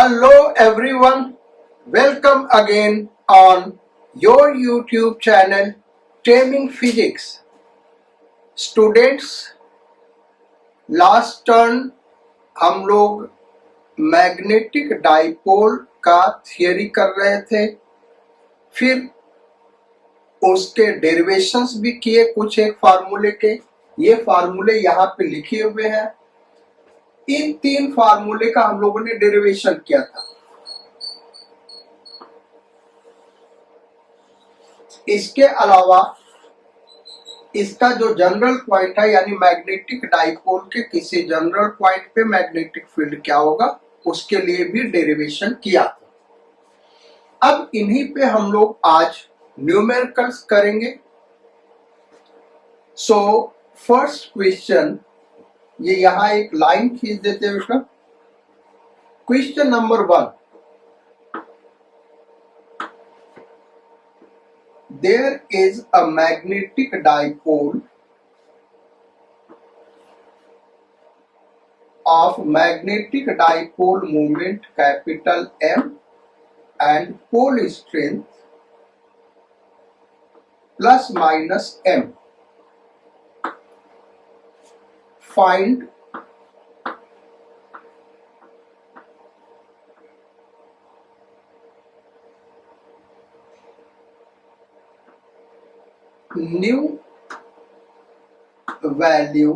Hello everyone, welcome again on your YouTube channel Taming Physics. Students, last turn हम लोग magnetic dipole का theory कर रहे थे, फिर उसके डेरिवेशंस भी किए कुछ एक फार्मूले के। ये फार्मूले यहाँ पे लिखे हुए हैं। इन तीन फार्मूले का हम लोगों ने डेरिवेशन किया था। इसके अलावा इसका जो जनरल पॉइंट है, यानी मैग्नेटिक डाइपोल के किसी जनरल पॉइंट पे मैग्नेटिक फील्ड क्या होगा, उसके लिए भी डेरिवेशन किया था। अब इन्हीं पे हम लोग आज न्यूमेरिकल्स करेंगे। सो फर्स्ट क्वेश्चन, ये यहां एक लाइन खींच देते हैं बेटा। Question number 1, there is a magnetic dipole of magnetic dipole moment capital M and pole strength plus minus M. Find new value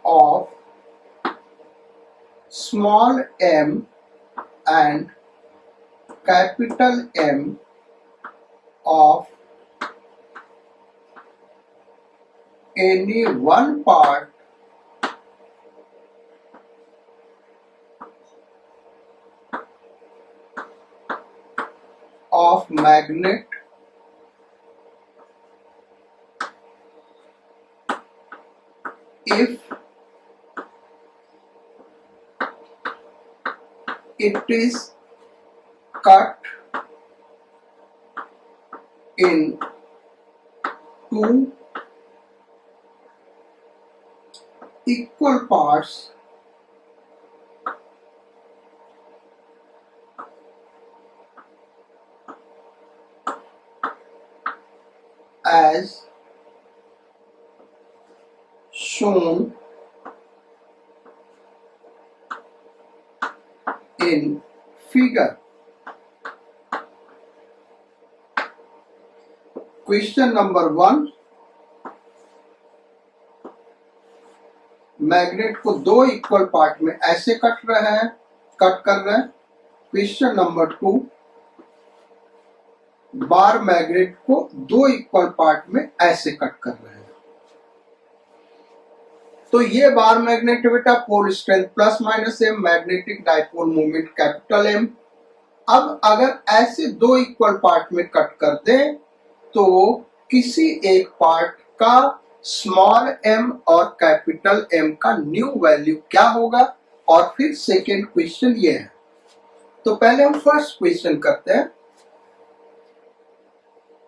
of small m and capital M of any one part of magnet if it is cut in two equal parts as shown in figure. Question number 1, magnet को दो equal part में ऐसे cut कर रहे हैं। Question number 2, bar magnet को दो equal part में ऐसे कट कर रहे हैं। तो ये बार मैग्नेट बेटा pole strength plus minus M, magnetic dipole moment capital M. अब अगर ऐसे दो इक्वल पार्ट में कट कर दें तो किसी एक पार्ट का स्मॉल एम और कैपिटल एम का न्यू वैल्यू क्या होगा, और फिर सेकेंड क्वेश्चन ये है। तो पहले हम फर्स्ट क्वेश्चन करते हैं।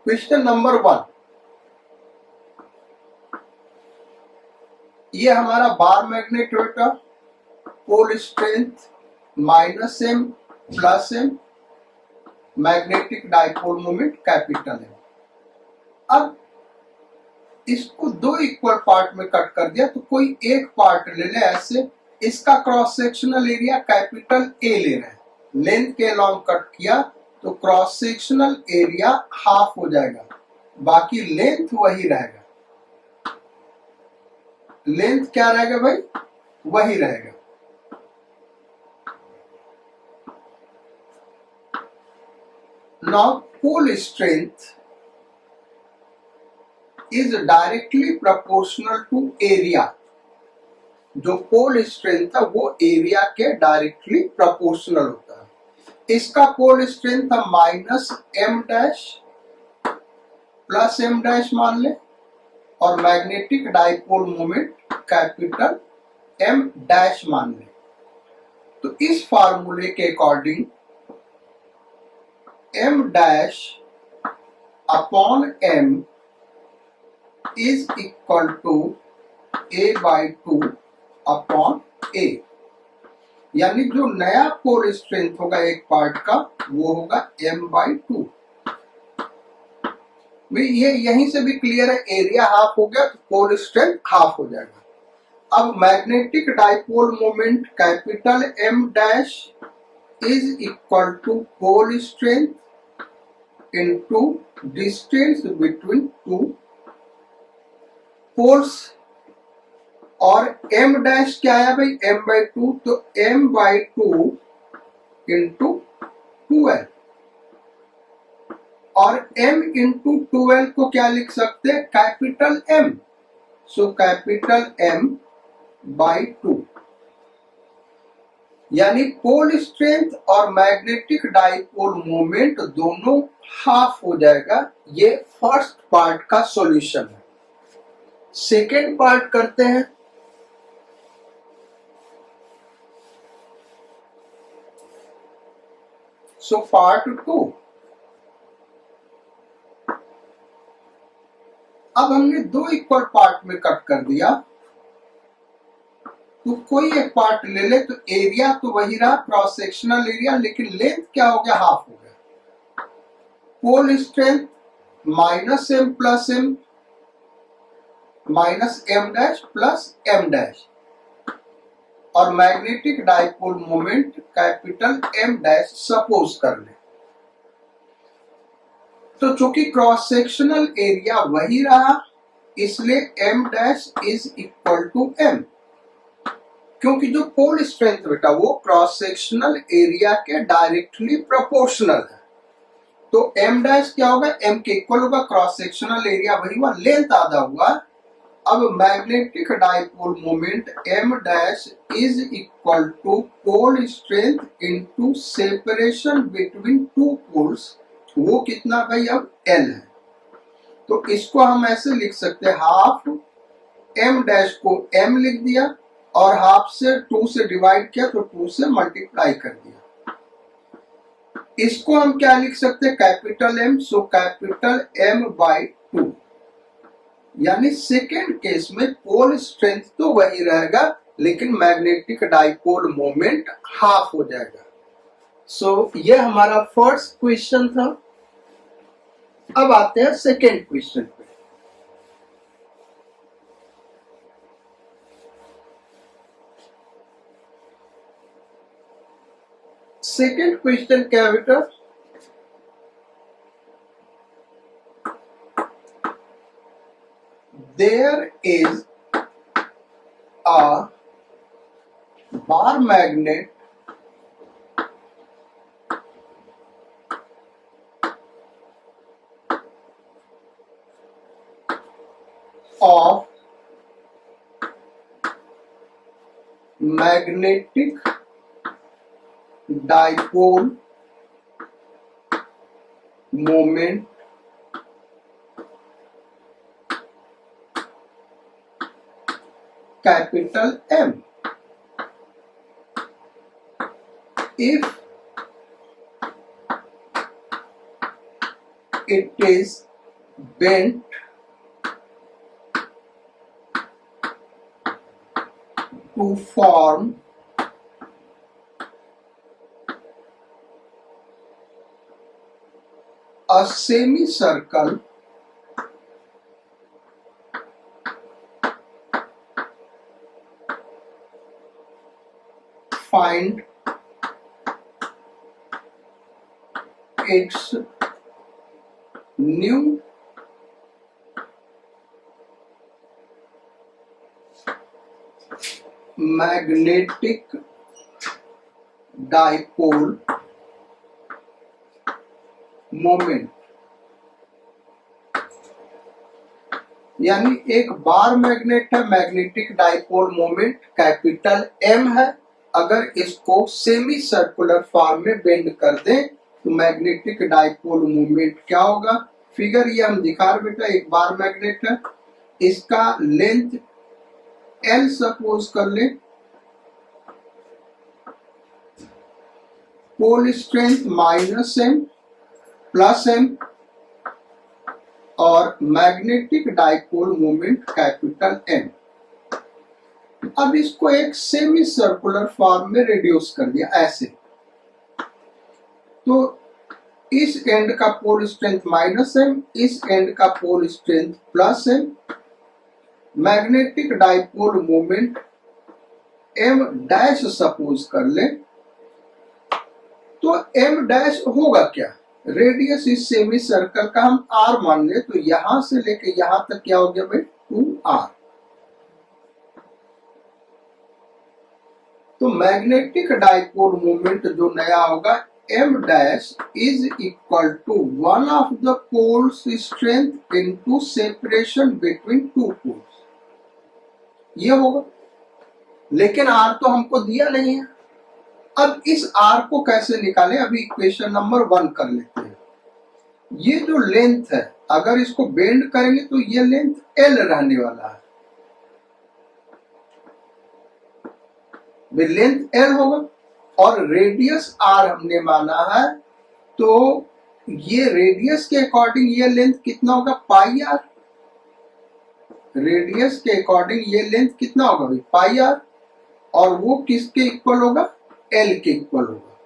क्वेश्चन नंबर 1, ये हमारा बार मैग्नेट बेटा, pole strength minus M plus M, magnetic dipole moment capital M. अब इसको दो इक्वल पार्ट में कट कर दिया, तो कोई एक पार्ट ले ले ऐसे, इसका cross sectional area capital A ले रहे हैं, लेंथ के अलॉन्ग कट किया तो क्रॉस सेक्शनल एरिया हाफ हो जाएगा, बाकी लेंथ वही रहेगा। लेंथ क्या रहेगा भाई, वही रहेगा। Now pole strength is directly proportional to area. जो पोल स्ट्रेंथ है वो एरिया के डायरेक्टली प्रोपोर्शनल होता है। इसका पोल स्ट्रेंथ हम minus M dash plus M dash मान ले, और magnetic dipole moment capital M dash मान ले। तो इस फार्मूले के according M dash upon M is equal to a by 2 upon a। यानी जो नया पोल स्ट्रेंथ होगा एक पार्ट का वो होगा m/2। ये यहीं से भी क्लियर है, एरिया हाफ हो गया तो पोल स्ट्रेंथ हाफ हो जाएगा। अब magnetic dipole moment capital M dash is equal to pole strength into distance between two poles. और M डैश क्या है भाई, m/2, तो m/2 इंटू 2l। और m इंटू 2l को क्या लिख सकते हैं, capital M, so capital M/2। यानी पोल स्ट्रेंथ और मैग्नेटिक डाइपोल मोमेंट दोनों हाफ हो जाएगा। ये फर्स्ट पार्ट का सॉल्यूशन है। सेकेंड पार्ट करते हैं। So part 2। अब हमने दो इक्वल पार्ट में कट कर दिया, तो कोई एक पार्ट ले ले तो एरिया तो वही रहा, क्रॉस सेक्शनल एरिया, लेकिन लेंथ क्या हो गया, हाफ हो गया। Pole strength -m plus m minus m dash plus m dash, और magnetic dipole moment capital M dash suppose कर ले। तो चूंकि क्रॉस सेक्शनल एरिया वही रहा इसलिए M dash is equal to M, क्योंकि जो पोल स्ट्रेंथ बेटा वो क्रॉस सेक्शनल एरिया के डायरेक्टली प्रोपोर्शनल है। तो M डैश क्या होगा, M के इक्वल होगा, क्रॉस सेक्शनल एरिया वही हुआ, लेंथ आधा हुआ। अब magnetic dipole moment M dash is equal to pole strength into separation between two poles, वो कितना भाई अब L है। तो इसको हम ऐसे लिख सकते हैं, हाफ M डैश को M लिख दिया और हाफ से 2 से डिवाइड किया तो 2 से मल्टीप्लाई कर दिया। इसको हम क्या लिख सकते हैं, capital M, so capital M/2। यानी सेकेंड केस में पोल स्ट्रेंथ तो वही रहेगा लेकिन मैग्नेटिक डाइपोल मोमेंट हाफ हो जाएगा। सो ये हमारा फर्स्ट क्वेश्चन था। अब आते हैं सेकेंड क्वेश्चन पे। सेकेंड क्वेश्चन क्या है बेटा, there is a bar magnet of magnetic dipole moment capital M. If it is bent to form a semicircle find its new magnetic dipole moment। यानी एक बार मैग्नेट है, magnetic dipole moment capital M है। अगर इसको semi circular form में bend कर दें तो मैग्नेटिक डाइपोल मोमेंट क्या होगा। फिगर ये हम दिखा रहे बेटा, एक बार मैग्नेट है, इसका लेंथ L सपोज कर ले, pole strength -m plus m और magnetic dipole moment capital M। अब इसको एक सेमी सर्कुलर फॉर्म में रिड्यूस कर दिया ऐसे, तो इस एंड का पोल स्ट्रेंथ -m, इस एंड का pole strength +m, magnetic dipole moment m dash suppose कर ले, तो m डैश होगा क्या, रेडियस इस सेमी सर्कल का हम r मान ले, तो यहां से लेके यहां तक क्या हो गया भाई 2r। तो मैग्नेटिक डाइपोल मोमेंट जो नया होगा m dash is equal to 1 of the poles strength into separation between two poles, ये होगा। लेकिन r तो हमको दिया नहीं है। अब इस r को कैसे निकालें, अभी इक्वेशन नंबर 1 कर लेते हैं। ये जो लेंथ है अगर इसको बेंड करेंगे तो ये लेंथ l रहने वाला है, लेंथ l होगा और रेडियस r हमने माना है, तो ये रेडियस के अकॉर्डिंग ये लेंथ कितना होगा पाई r, रेडियस के अकॉर्डिंग ये लेंथ कितना होगा भाई पाई r, और वो किसके इक्वल होगा l के इक्वल होगा।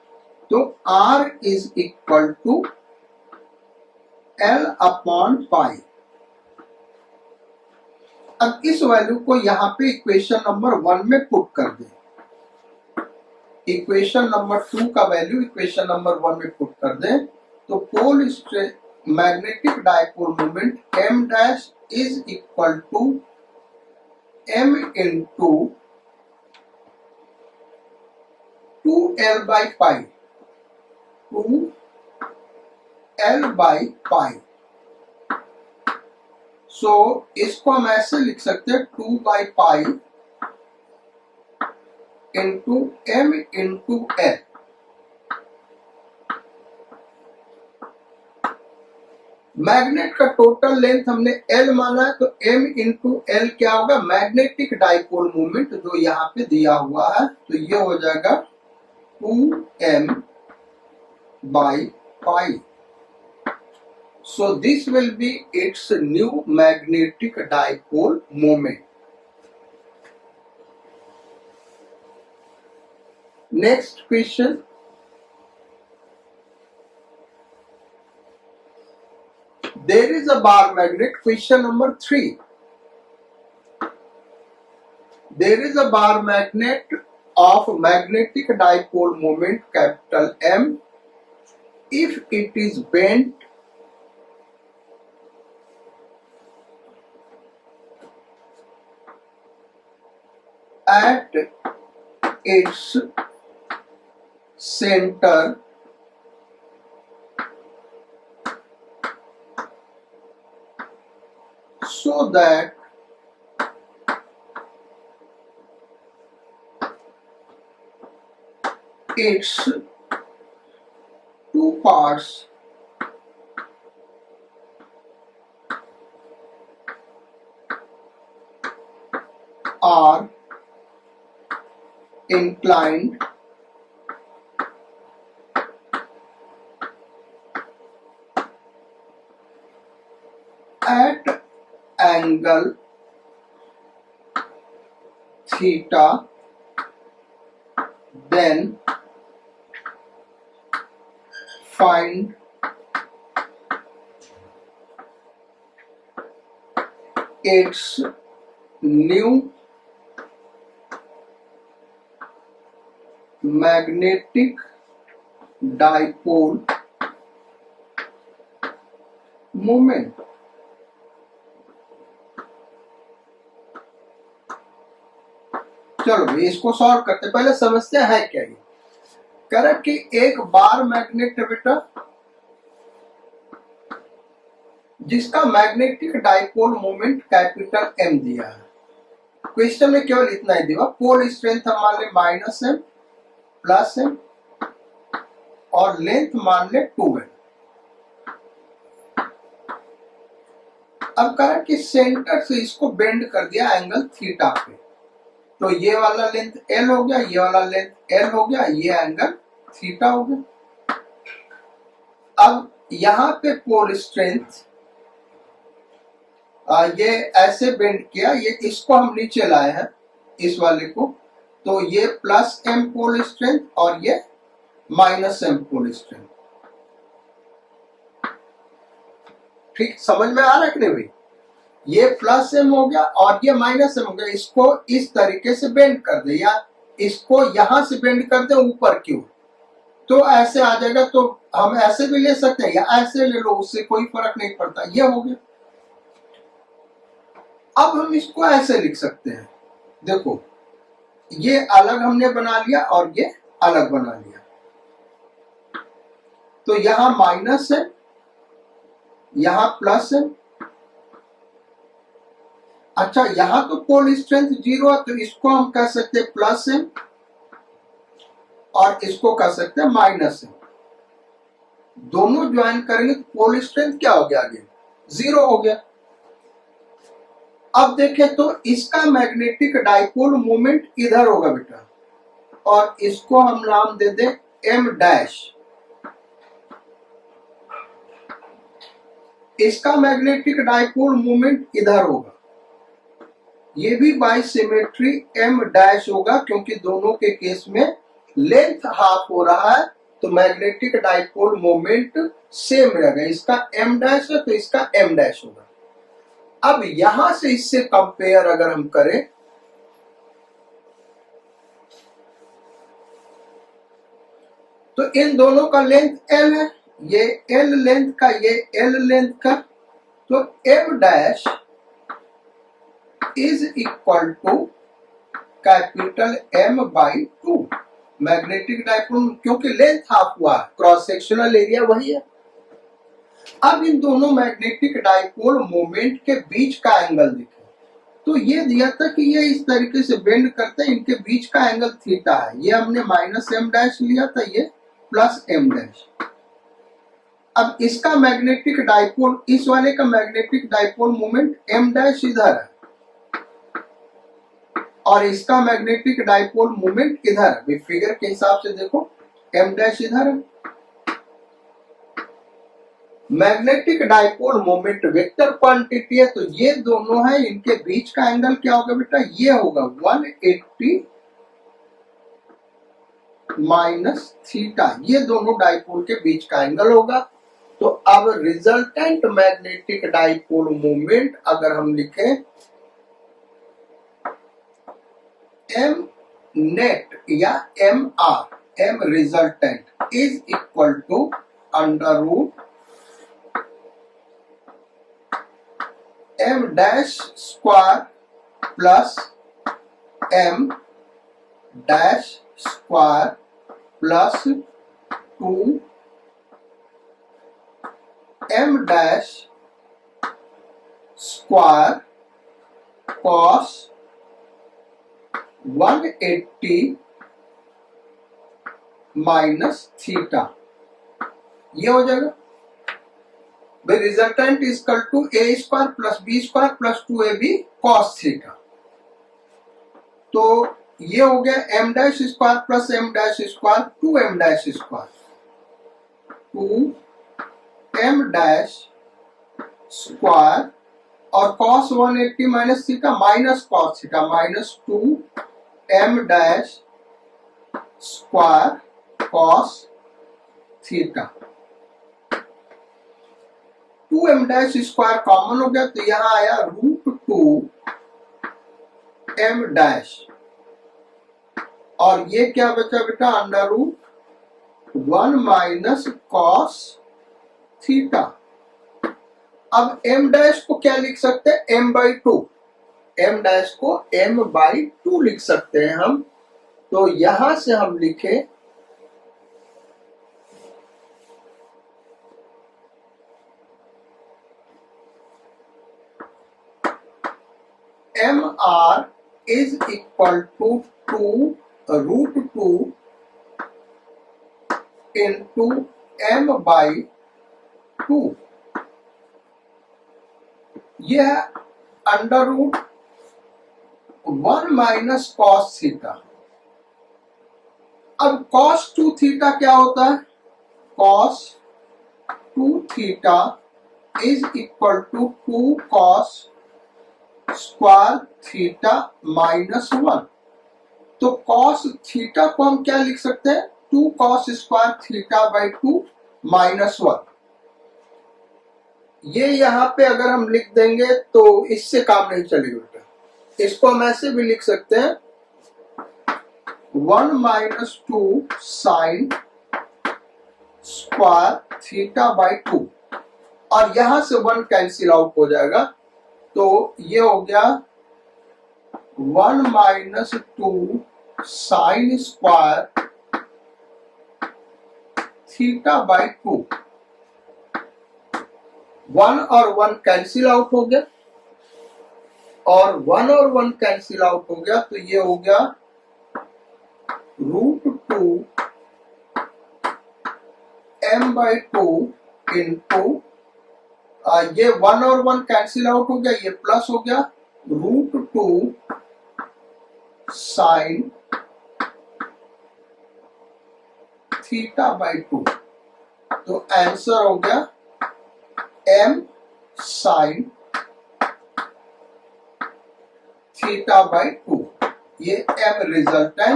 तो r is equal to l upon pi. अब इस वैल्यू को यहां पे इक्वेशन नंबर 1 में पुट कर दें, इक्वेशन नंबर 2 का वैल्यू इक्वेशन नंबर 1 में पुट कर दें, तो pole magnetic dipole moment m dash is equal to m into 2l by pi, 2l by pi. सो इसको हम ऐसे लिख सकते हैं 2 by pi into m into l। Magnet का टोटल लेंथ हमने l माना है, तो m इंटू l क्या होगा, मैग्नेटिक डाइपोल मोमेंट जो यहाँ पे दिया हुआ है, तो ये हो जाएगा 2m by pi. So this will B it's new magnetic dipole moment. Next question. There is a bar magnet. Question number 3. There is a bar magnet of magnetic dipole moment capital M. If it is bent at its center so that its two parts are inclined at angle theta, then find its new magnetic dipole moment। चलो इसको solve करते, पहले समस्या है क्या ये। कह रहा कि एक बार मैग्नेट है बेटा जिसका magnetic dipole moment capital M दिया है। क्वेश्चन में केवल इतना ही दिया, पोल स्ट्रेंथ हम मान ले -m +m और लेंथ मान ले 2l। अब कह रहा कि सेंटर से इसको बेंड कर दिया एंगल थीटा पे, तो ये वाला लेंथ l हो गया, ये वाला लेंथ l हो गया, ये एंगल थीटा हो गया। अब यहां पे पोल स्ट्रेंथ ये ऐसे बेंड किया, ये इसको हम नीचे लाए हैं, इस वाले को, तो ये प्लस m पोल स्ट्रेंथ और ये माइनस m पोल स्ट्रेंथ। ठीक समझ में आ रहा है कि नहीं भाई? ये प्लस m हो गया और ये माइनस m हो गया। इसको इस तरीके से बेंड कर दे या इसको यहां से बेंड कर दे ऊपर की ओर, तो ऐसे आ जाएगा। तो हम ऐसे भी ले सकते हैं या ऐसे ले लो, उससे कोई फर्क नहीं पड़ता। ये हो गया। अब हम इसको ऐसे लिख सकते हैं, देखो ये अलग हमने बना लिया और ये अलग बना लिया। तो यहां माइनस है, यहां प्लस है। अच्छा, यहां तो पोल स्ट्रेंथ 0 है, तो इसको हम कह सकते हैं प्लस है और इसको कह सकते हैं माइनस है। दोनों ज्वाइन करेंगे तो पोल स्ट्रेंथ क्या हो गया? आगे 0 हो गया। अब देखें तो इसका मैग्नेटिक डाइपोल मोमेंट इधर होगा बेटा, और इसको हम नाम दे दें m डैश। इसका मैग्नेटिक डाइपोल मोमेंट इधर होगा, ये भी बाई सिमेट्री m डैश होगा, क्योंकि दोनों के केस में लेंथ हाफ हो रहा है, तो मैग्नेटिक डाइपोल मोमेंट सेम रहेगा। इसका m डैश है तो इसका m डैश होगा। अब यहां से इससे कंपेयर अगर हम करें तो इन दोनों का लेंथ l है, ये l लेंथ का, ये l लेंथ का, तो m dash is equal to capital M by 2। Magnetic dipole, क्योंकि लेंथ हाफ हुआ, क्रॉस सेक्शनल एरिया वही है। अब इन दोनों मैग्नेटिक डाइपोल मोमेंट के बीच का एंगल देखें, तो ये दिया था कि ये इस तरीके से बेंड करते हैं, इनके बीच का एंगल थीटा है। ये हमने माइनस m डैश लिया था, ये प्लस m डैश। अब इसका मैग्नेटिक डाइपोल, इस वाले का magnetic dipole moment m dash इधर है और इसका मैग्नेटिक डाइपोल मोमेंट इधर है। फिगर के हिसाब से देखो m डैश इधर है। Magnetic dipole moment vector quantity है, तो ये दोनों है, इनके बीच का एंगल क्या होगा बेटा? ये होगा 180 माइनस थीटा। ये दोनों डाइपोल के बीच का एंगल होगा। तो अब रिजल्टेंट मैग्नेटिक डाइपोल मोमेंट अगर हम लिखें m नेट या mr, m resultant is equal to under root m dash square plus m dash square plus 2 m dash square cos 180 minus theta. ये हो जाएगा भाई। Resultant is equal to a square plus b square plus 2ab cos theta. तो ये हो गया m dash square plus m dash square 2m dash square 2m dash square और cos 180 minus theta minus cos theta minus 2m dash square cos theta. 2m dash square common हो गया, तो यहां आया रूट 2m डैश, और ये क्या बचा बेटा? Under root 1 minus cos theta. अब m डैश को क्या लिख सकते हैं? m by 2। m डैश को m बाई 2 लिख सकते हैं हम। तो यहां से हम लिखे mr is equal to 2 root 2 into m by 2। यह under root 1 minus cos theta. अब कॉस 2 थीटा क्या होता है? Cos 2 theta is equal to 2 cos square theta minus 1। तो कॉस थीटा को हम क्या लिख सकते हैं, 2 cos square theta by 2 minus 1। ये यहाँ पे अगर हम लिख देंगे तो इससे काम नहीं चलेगा बेटा। इसको हम ऐसे भी लिख सकते हैं 1 minus 2 sine square theta by 2, और यहां से 1 कैंसिल आउट हो जाएगा। तो ये हो गया 1 minus 2 sine square theta by 2। 1 और 1 कैंसिल आउट हो गया, और 1 और 1 कैंसिल आउट हो गया, तो ये हो गया √2 m बाई 2 इंटू, ये 1 और 1 कैंसिल आउट हो गया, ये प्लस हो गया √2 साइन थीटा बाई 2। तो आंसर हो गया m साइन थीटा बाई 2। ये m रिजल्ट है।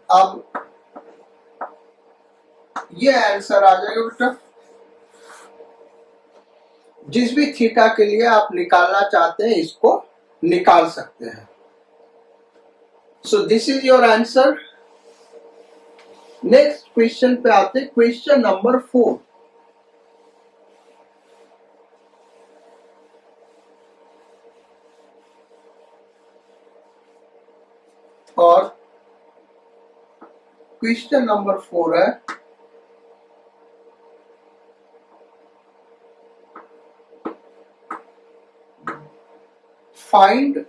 अब ये आंसर आ जाएगा बेटा। जिस भी थीटा के लिए आप निकालना चाहते हैं इसको निकाल सकते हैं। सो this is your answer. Next question पे आते हैं, क्वेश्चन नंबर 4। और क्वेश्चन नंबर 4 है, find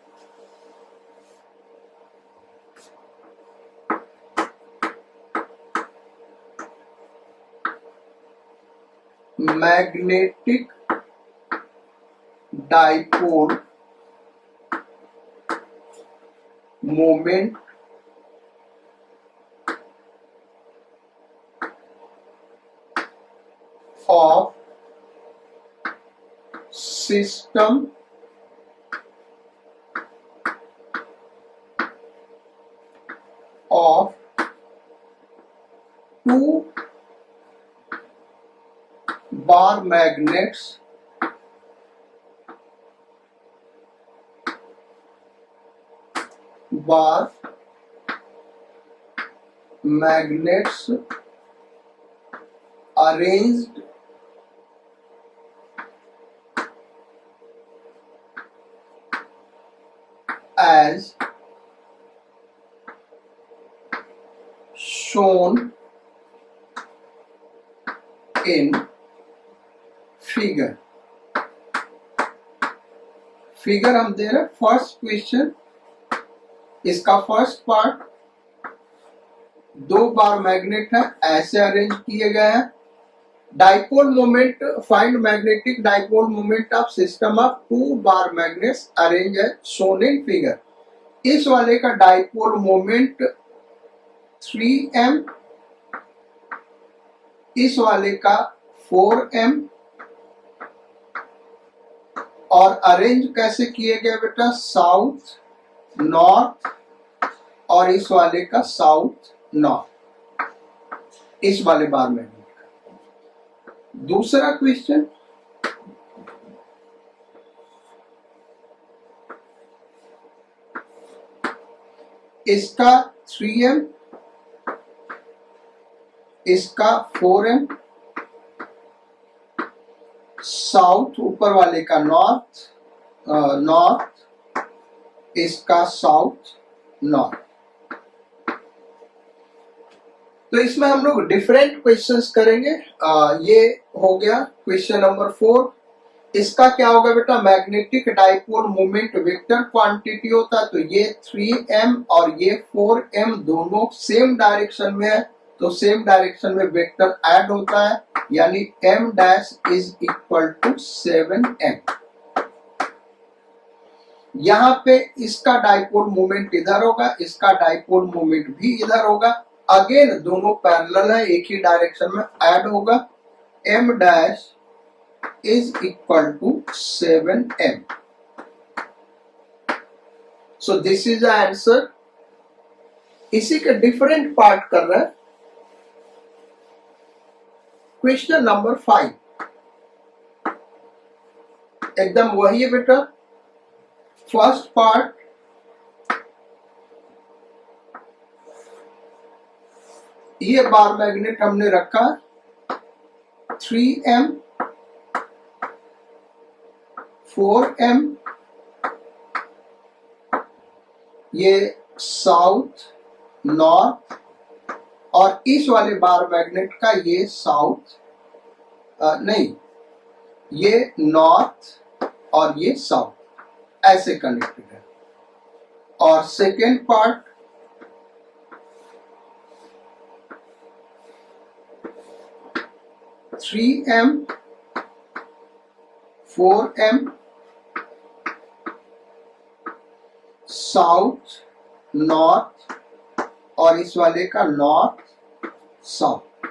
magnetic dipole moment of system of 2 bar magnets arranged as shown in figure। Figure हम दे रहे हैं फर्स्ट क्वेश्चन, इसका फर्स्ट पार्ट 2 बार मैग्नेट है, ऐसे अरेंज किए गए हैं। Dipole moment, find magnetic dipole moment of system of 2 bar magnets arrange है शोन इन फिगर। इस वाले का डाइपोल मोमेंट 3m, इस वाले का 4m, और अरेंज कैसे किए गए बेटा, साउथ नॉर्थ, और इस वाले का साउथ नॉर्थ, इस वाले बार में। दूसरा क्वेश्चन, इसका 3m, इसका 4m, साउथ ऊपर वाले का नॉर्थ, इसका साउथ नॉर्थ। तो इसमें हम लोग डिफरेंट क्वेश्चंस करेंगे। ये हो गया क्वेश्चन नंबर 4। इसका क्या होगा बेटा, magnetic dipole moment vector quantity होता है, तो ये 3m और ये 4m दोनों सेम डायरेक्शन में है, तो सेम डायरेक्शन में वेक्टर ऐड होता है, यानी m dash is equal to 7m। यहाँ पे इसका डाइपोल मोमेंट इधर होगा, इसका डाइपोल मोमेंट भी इधर होगा, अगेन दोनों पैरेलल है, एक ही डायरेक्शन में ऐड होगा, m dash is equal to 7m। So this is the answer. इसी के डिफरेंट पार्ट कर रहे हैं। क्वेश्चन नंबर 5 एकदम वही है बेटा। फर्स्ट पार्ट, ये बार मैग्नेट हमने रखा 3m 4m, ये साउथ नॉर्थ, और इस वाले बार मैग्नेट का ये साउथ नहीं, ये नॉर्थ और ये साउथ, ऐसे कनेक्टेड है। और second part, three M 4m south north, और इस वाले का नॉर्थ साउथ।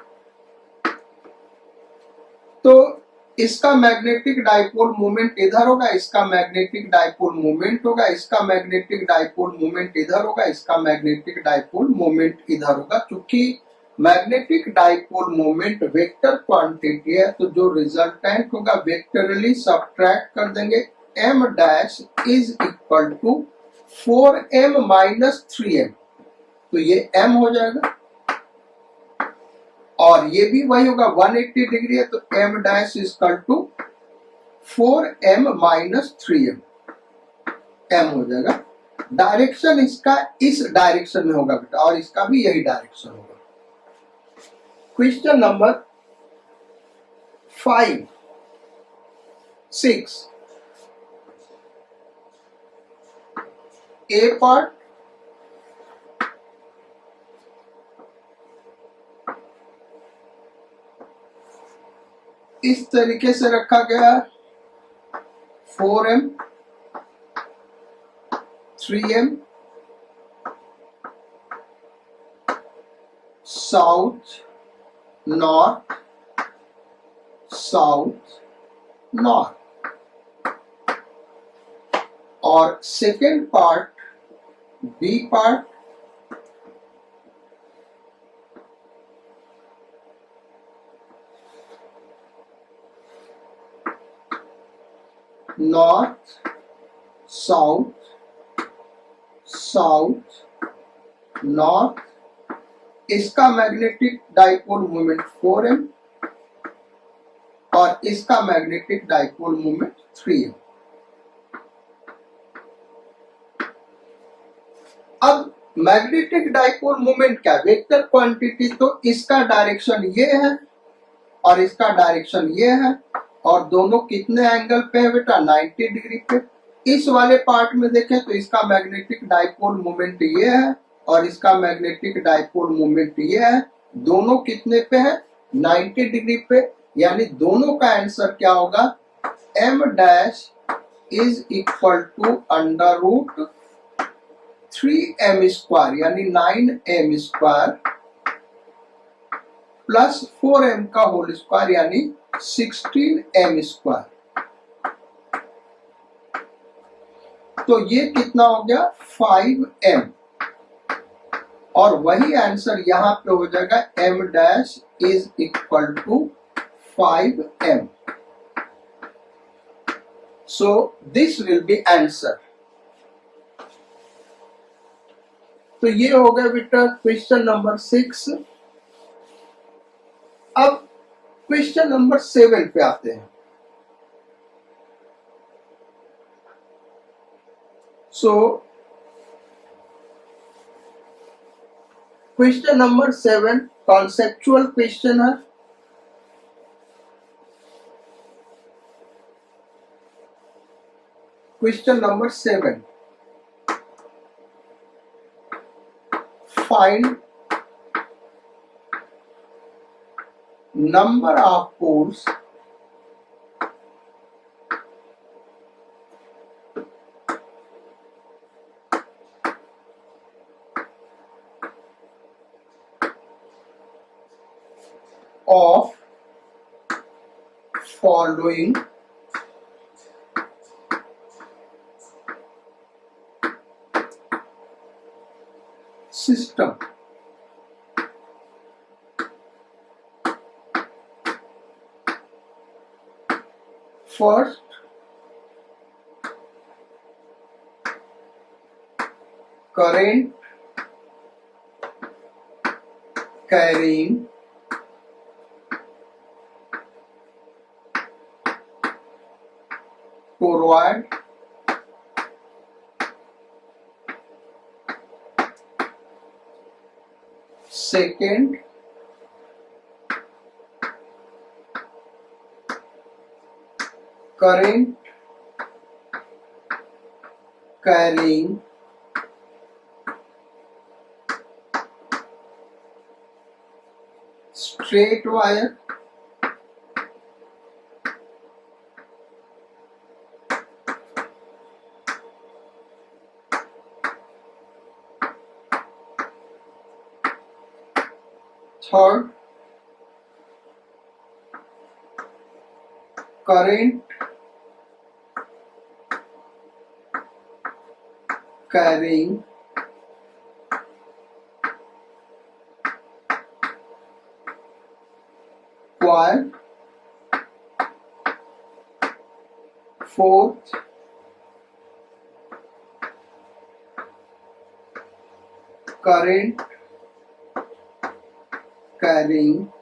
तो इसका मैग्नेटिक डाइपोल मोमेंट इधर होगा, इसका मैग्नेटिक डाइपोल मोमेंट होगा, इसका मैग्नेटिक डाइपोल मोमेंट इधर होगा, इसका मैग्नेटिक डाइपोल मोमेंट इधर होगा। क्योंकि magnetic dipole moment vector quantity है, तो जो रिजल्टेंट होगा वेक्टरली सब्ट्रैक्ट कर देंगे। m dash is equal to 4m minus 3m, तो ये m हो जाएगा, और ये भी वही होगा 180 डिग्री है, तो m dash is equal to 4m minus 3m, m हो जाएगा। डायरेक्शन इसका इस डायरेक्शन में होगा बेटा, और इसका भी यही डायरेक्शन होगा। क्वेश्चन नंबर 5 6, ए पार्ट, इस तरीके से रखा गया 4m 3m south north south north, और second part B part, north south south north, इसका मैग्नेटिक डाइपोल मोमेंट 4m और इसका मैग्नेटिक डाइपोल मोमेंट 3m। अब मैग्नेटिक डाइपोल मोमेंट क्या, वेक्टर क्वांटिटी, तो इसका डायरेक्शन ये है और इसका डायरेक्शन ये है, और दोनों कितने एंगल पे है बेटा, 90 डिग्री पे। इस वाले पार्ट में देखें तो इसका मैग्नेटिक डाइपोल मोमेंट ये है और इसका मैग्नेटिक डाइपोल मोमेंट ये है, दोनों कितने पे है, 90 डिग्री पे। यानी दोनों का आंसर क्या होगा, m dash is equal to under root 3m square, यानी 9m स्क्वायर प्लस 4m का होल स्क्वायर, यानी 16m स्क्वायर। तो ये कितना हो गया, 5m, और वही आंसर यहां पे हो जाएगा, m dash is equal to 5m। So this will be answer. तो ये हो गया बेटा क्वेश्चन नंबर 6। अब क्वेश्चन नंबर 7 पे आते हैं। So question number 7 conceptual question है। Question number 7, find number of poles of following system. First, current carrying toroid second, current carrying straight wire third, current carrying coil fourth, current carrying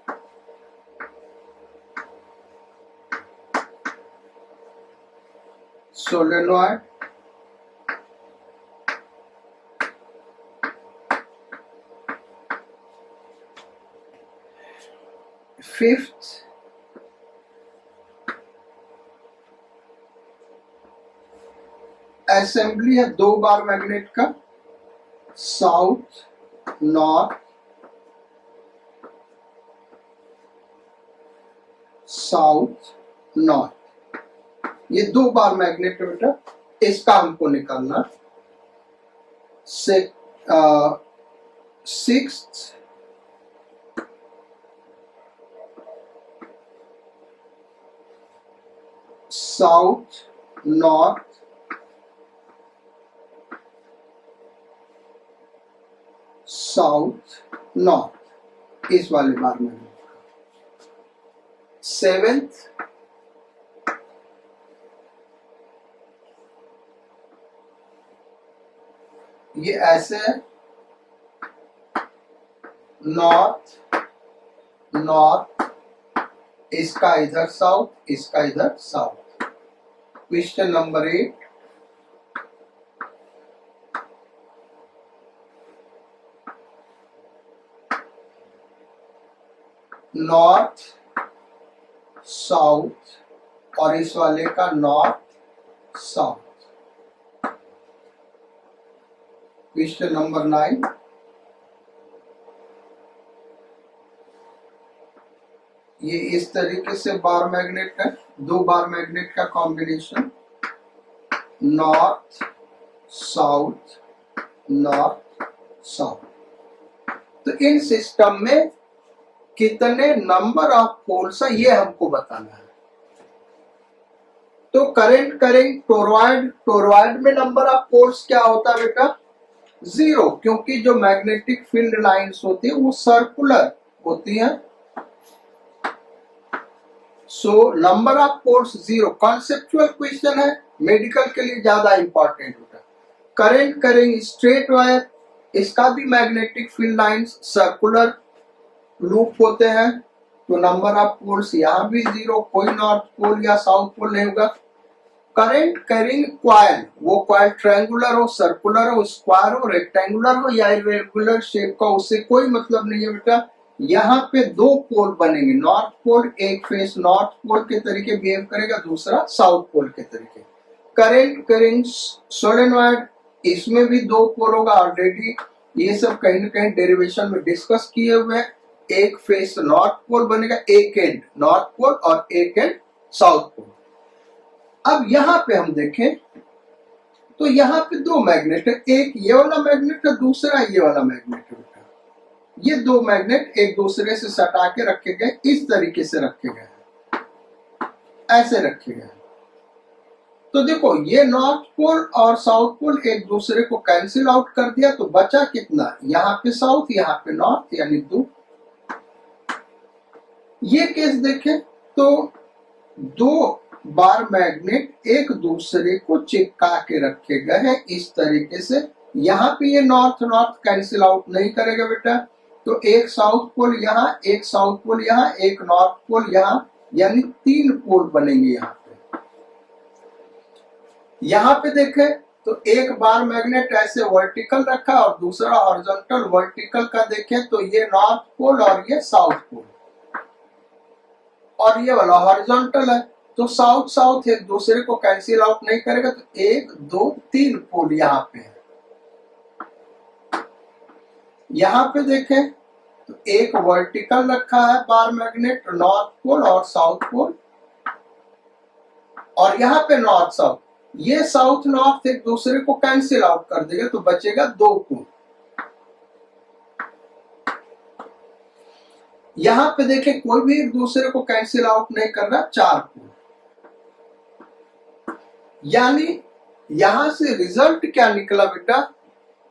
solenoid fifth, assembly है 2 बार magnet का south north south north, ये 2 bar magnet है बेटा, इसका हमको निकालना। Sixth, south north south north, इस वाले बार में। सेवेंथ, ये ऐसे है, नॉर्थ नॉर्थ, इसका इधर साउथ, इसका इधर south. Question number 8, north south और इस वाले का नॉर्थ साउथ। क्वेश्चन नंबर 9, ये इस तरीके से बार मैग्नेट है, 2 बार मैग्नेट का combination, north south north south. तो इन सिस्टम में कितने नंबर ऑफ पोल्स है ये हमको बताना है। तो करंट करेंगे टोरॉइड, टोरॉइड में नंबर ऑफ पोल्स क्या होता है बेटा? 0, क्योंकि जो मैग्नेटिक फील्ड लाइंस होती है वो सर्कुलर होती है। So number of poles 0। Conceptual question है, मेडिकल के लिए ज्यादा इंपॉर्टेंट होता है। करंट करेंगे स्ट्रेट वायर, इसका भी magnetic field lines circular loop होते हैं, तो नंबर ऑफ पोल्स यहाँ भी 0, कोई नॉर्थ पोल या साउथ पोल नहीं होगा। करंट कैरिंग कॉइल, वो कॉइल ट्रायंगुलर हो, सर्कुलर हो, स्क्वायर हो, रेक्टेंगुलर हो या इरेगुलर शेप का, उससे कोई मतलब नहीं है बेटा। यहाँ पे 2 पोल बनेंगे, नॉर्थ पोल एक फेस नॉर्थ पोल के तरीके बिहेव करेगा, दूसरा साउथ पोल के तरीके। करंट कैरिंग सोलेनॉइड, इसमें भी 2 पोल होगा, ऑलरेडी ये सब कहीं ना कहीं डेरिवेशन में डिस्कस किए हुए हैं। एक फेस नॉर्थ पोल बनेगा, एक एंड नॉर्थ पोल और एक एंड साउथ पोल। अब यहां पे हम देखें तो यहाँ पे 2 मैग्नेट है, एक ये वाला मैग्नेट है, दूसरा ये वाला मैग्नेट है। ये 2 मैग्नेट एक दूसरे से सटा के रखे गए, इस तरीके से रखे गए, ऐसे रखे गए। तो देखो ये नॉर्थ पोल और साउथ पोल एक दूसरे को कैंसिल आउट कर दिया, तो बचा कितना, यहाँ पे साउथ यहाँ पे नॉर्थ, यानी 2। ये केस देखें तो 2 बार मैग्नेट एक दूसरे को चिपका के रखे गए हैं इस तरीके से। यहाँ पे ये नॉर्थ नॉर्थ कैंसिल आउट नहीं करेगा बेटा, तो एक साउथ पोल यहाँ, एक साउथ पोल यहाँ, एक नॉर्थ पोल यहाँ, यानी 3 पोल बनेंगे यहाँ पे। यहाँ पे देखें तो एक बार मैग्नेट ऐसे वर्टिकल रखा और दूसरा हॉरिजॉन्टल। वर्टिकल का देखें तो ये नॉर्थ पोल और ये साउथ पोल, और ये वाला हॉरिजॉन्टल है, तो साउथ साउथ एक दूसरे को कैंसिल आउट नहीं करेगा, तो 1 2 3 पोल यहाँ पे है। यहाँ पे देखें तो एक वर्टिकल रखा है बार मैग्नेट, नॉर्थ पोल और साउथ पोल, और यहाँ पे नॉर्थ साउथ। ये साउथ नॉर्थ एक दूसरे को कैंसिल आउट कर देगा, तो बचेगा 2 पोल। यहां पे देखें कोई भी एक दूसरे को कैंसिल आउट नहीं कर रहा, 4 पोल। यानी यहां से रिजल्ट क्या निकला बेटा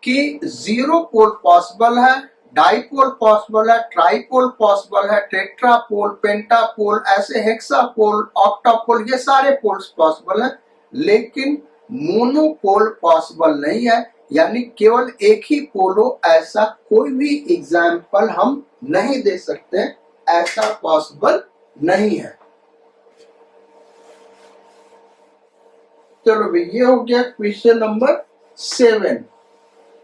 कि 0 पोल पॉसिबल है, डाइपोल पॉसिबल है, ट्राइपोल पॉसिबल है, टेट्रापोल, पेंटापोल, ऐसे हेक्सापोल, ऑक्टापोल, ये सारे पोल्स पॉसिबल है, लेकिन मोनोपोल पॉसिबल नहीं है। यानी केवल एक ही पोल हो, ऐसा कोई भी एग्जाम्पल हम नहीं दे सकते, ऐसा पॉसिबल नहीं है। चलो भाई, ये हो गया क्वेश्चन नंबर 7।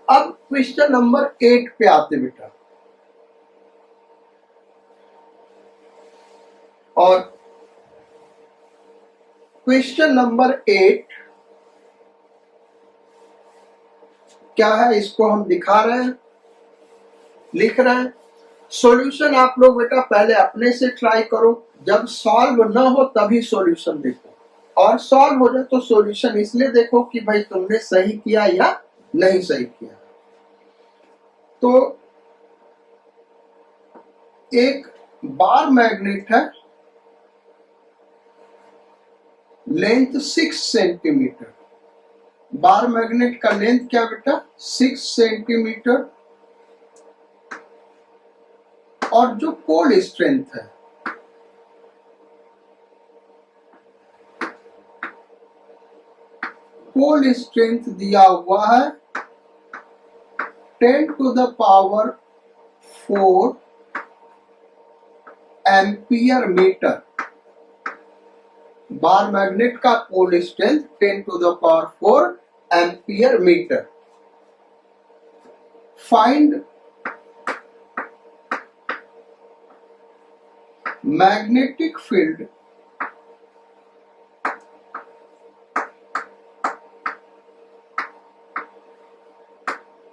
अब क्वेश्चन नंबर 8 पे आते बेटा, और क्वेश्चन नंबर 8 क्या है, इसको हम दिखा रहे हैं, लिख रहे हैं। सॉल्यूशन आप लोग बेटा पहले अपने से ट्राई करो, जब सॉल्व ना हो तभी सॉल्यूशन देखो, और सॉल्व हो जाए तो सॉल्यूशन इसलिए देखो कि भाई तुमने सही किया या नहीं सही किया। तो एक बार मैग्नेट है, लेंथ 6 सेंटीमीटर। बार मैग्नेट का लेंथ क्या बेटा, 6 सेंटीमीटर, और जो पोल स्ट्रेंथ है पोल स्ट्रेंथ दिया हुआ है 10 to the power 4 ampere metre. Bar magnet का pole strength 10 to the power 4 ampere metre. Find magnetic field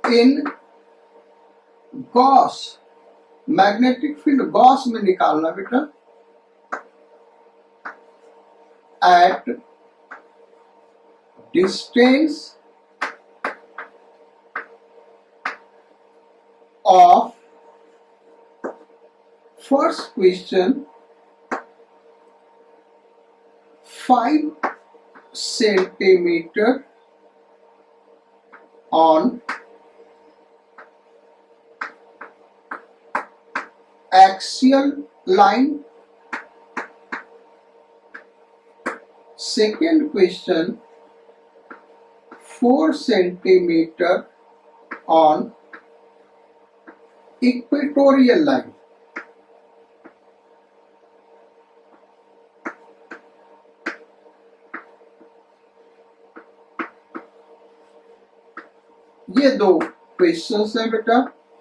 in gauss. Magnetic field gauss में निकालना बेटा, at distance of, first question 5 centimetre on axial line. Second question 4 centimeter on equatorial line. ये 2 questions हैं बेटा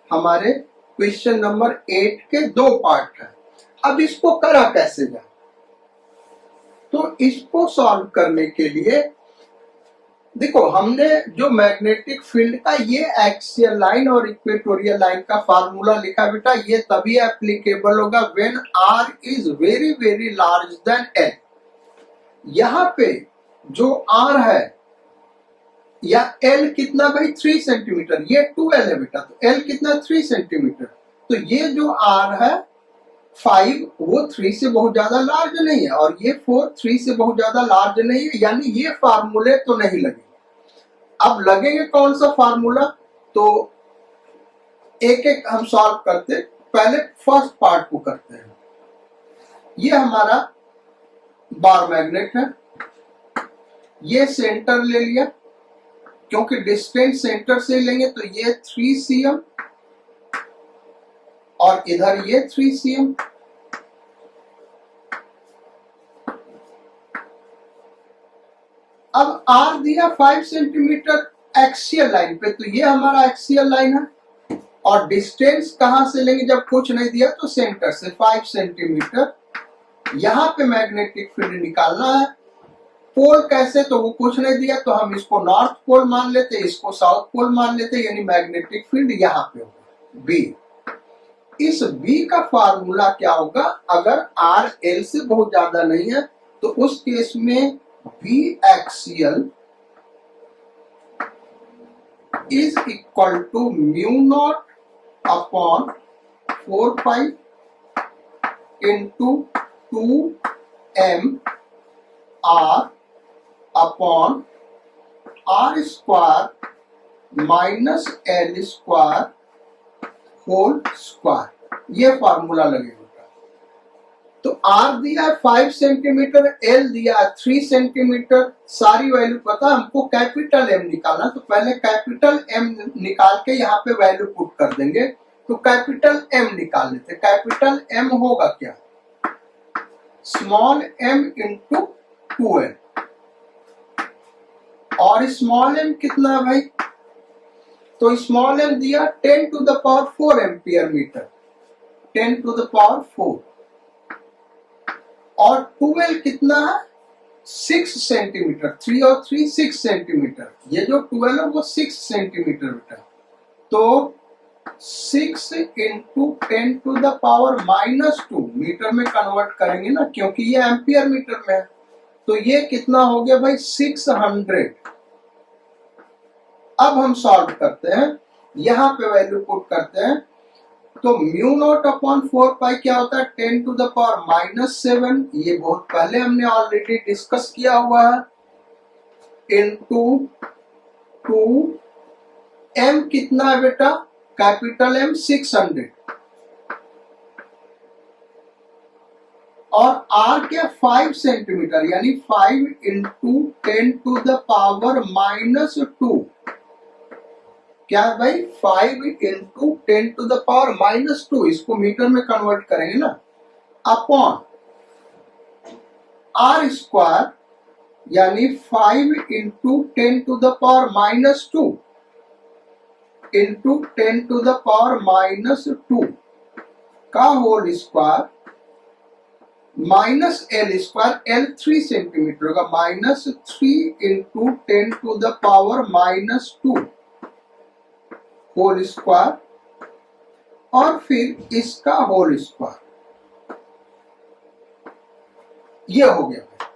हमारे question number 8 के 2 part है। अब इसको करा कैसे जाए, तो इसको सॉल्व करने के लिए देखो हमने जो मैग्नेटिक फील्ड का ये एक्सियल लाइन और इक्वेटोरियल लाइन का फार्मूला लिखा बेटा, ये तभी एप्लीकेबल होगा when R is very very large than L. यहाँ पे जो आर है या एल कितना भाई 3 सेंटीमीटर, ये 2L है बेटा, तो एल कितना 3 सेंटीमीटर, तो ये जो आर है 5 वो 3 से बहुत ज्यादा लार्ज नहीं है और ये 4 3 से बहुत ज्यादा लार्ज नहीं है, यानी ये फार्मूले तो नहीं लगेंगे। अब लगेंगे कौन सा फार्मूला, तो एक एक हम सॉल्व करते, पहले फर्स्ट पार्ट को करते हैं। ये हमारा बार मैग्नेट है, ये सेंटर ले लिया, क्योंकि डिस्टेंस सेंटर से लेंगे तो ये 3 cm और इधर ये 3 cm। अब आर दिया 5 सेंटीमीटर एक्सियल लाइन पे, तो ये हमारा एक्सियल लाइन है और डिस्टेंस कहां से लेंगे, जब कुछ नहीं दिया तो सेंटर से 5 सेंटीमीटर। यहां पे मैग्नेटिक फील्ड निकालना है। पोल कैसे, तो वो कुछ नहीं दिया तो हम इसको नॉर्थ पोल मान लेते, इसको साउथ पोल मान लेते, यानी मैग्नेटिक फील्ड यहाँ पे होगा बी। इस बी का फार्मूला क्या होगा, अगर आर एल से बहुत ज्यादा नहीं है तो उस केस में B axial is equal to mu naught upon 4 pi into 2m R upon R square minus L square whole square, ये फार्मूला लगेगा। तो आर दिया है 5 सेंटीमीटर, एल दिया है 3 सेंटीमीटर, सारी वैल्यू पता, हमको कैपिटल एम निकालना, तो पहले कैपिटल एम निकाल के यहाँ पे वैल्यू पुट कर देंगे। तो कैपिटल एम निकाल लेते, कैपिटल एम होगा क्या, स्मॉल एम इंटू 2l, और स्मॉल एम कितना है भाई, तो स्मॉल एम दिया 10 to the power 4 ampere metre, 10 to the power 4, और 2l कितना है 6 सेंटीमीटर, 3 और 3 6 सेंटीमीटर, ये जो 12 है वो 6 सेंटीमीटर बेटा, तो 6 into 10 to the power -2 metre में कन्वर्ट करेंगे ना, क्योंकि ये एम्पियर मीटर में है, तो ये कितना हो गया भाई 600। अब हम सॉल्व करते हैं, यहां पे वैल्यू पुट करते हैं, तो म्यू नॉट अपॉन 4 पाई क्या होता है 10 टू द पावर -7, ये बहुत पहले हमने ऑलरेडी डिस्कस किया हुआ है, इंटू 2 m कितना है बेटा, कैपिटल एम 600, और आर क्या 5 सेंटीमीटर, यानी 5 इंटू 10 टू द पावर -2, क्या है भाई 5 इंटू 10 टू द पावर -2, इसको मीटर में कन्वर्ट करेंगे ना, अपॉन आर स्क्वायर, यानी 5 into 10 to the power -2 into 10 to the power -2 का whole square, minus L square, L 3 centimetre होगा, -3 into 10 to the power -2 whole square, और फिर इसका होल स्क्वायर, ये हो गया।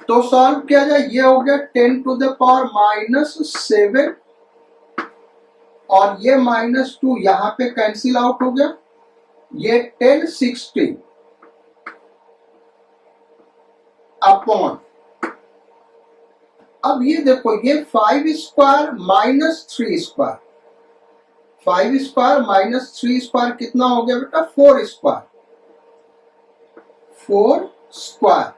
तो सॉल्व किया जाए, ये हो गया 10 टू द पावर -7, और ये -2 यहां पे कैंसिल आउट हो गया, ये 1060 अपॉन, अब ये देखो ये 5 स्क्वायर -3 स्क्वायर, 5 स्क्वायर -3 स्क्वायर कितना हो गया बेटा 4 स्क्वायर, 4 स्क्वायर,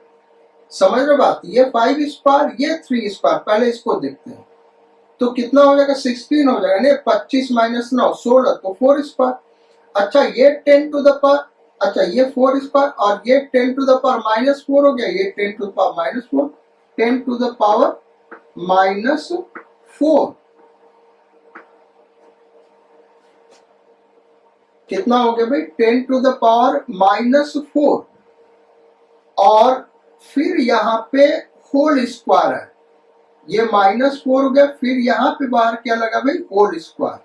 समझ रहे बात, ये 5 स्क्वायर ये 3 स्क्वायर, पहले इसको देखते हैं, तो कितना हो जाएगा 16 हो जाएगा, नहीं 25 - 9 16, तो 4 स्क्वायर, अच्छा ये 10 टू द पावर, अच्छा ये 4 स्क्वायर और ये 10 टू द पावर -4 हो गया, ये 10 to the power -4, 10 to the power -4 कितना हो गया भाई 10 टू द पावर -4, और फिर यहाँ पे होल स्क्वायर है, ये -4 हो गया, फिर यहाँ पे बाहर क्या लगा भाई होल स्क्वायर,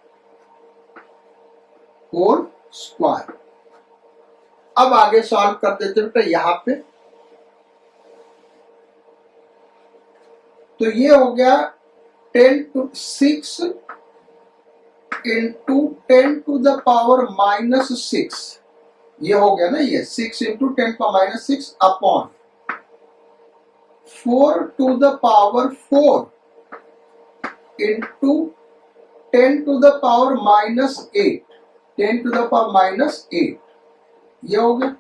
होल स्क्वायर। अब आगे सॉल्व कर देते बेटा, यहाँ पे तो ये हो गया 10 to 6 into 10 to the power -6 ये हो गया ना, ये 6 इंटू 10⁻6 upon 4 to the power 4 into 10 to the power -8, 10 to the power -8, ये हो गया।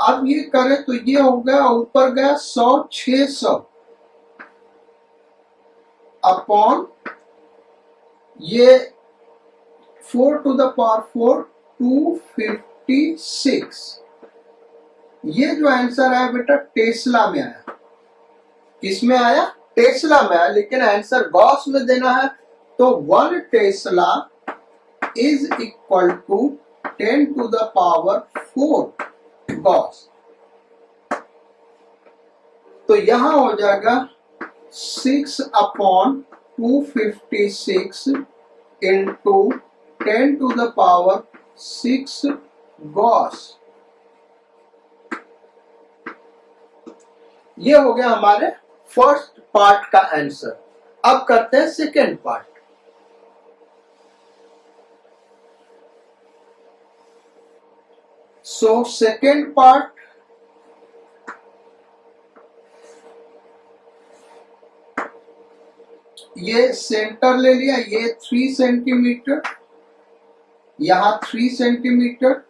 अब ये करें तो ये हो गया, ऊपर गया 100, 600 अपॉन ये 4 टू द पावर 4 256। ये जो आंसर आया बेटा टेस्ला में आया। किस में आया? टेस्ला में आया, लेकिन आंसर गॉस में देना है तो 1 tesla is equal to 10 to the power 4 gauss. तो यहां हो जाएगा 6 upon 256 into 10 to the power 6 gauss. ये हो गया हमारे फर्स्ट पार्ट का आंसर। अब करते हैं second part. So second part, ये सेंटर ले लिया, ये 3 सेंटीमीटर, यहां 3 सेंटीमीटर,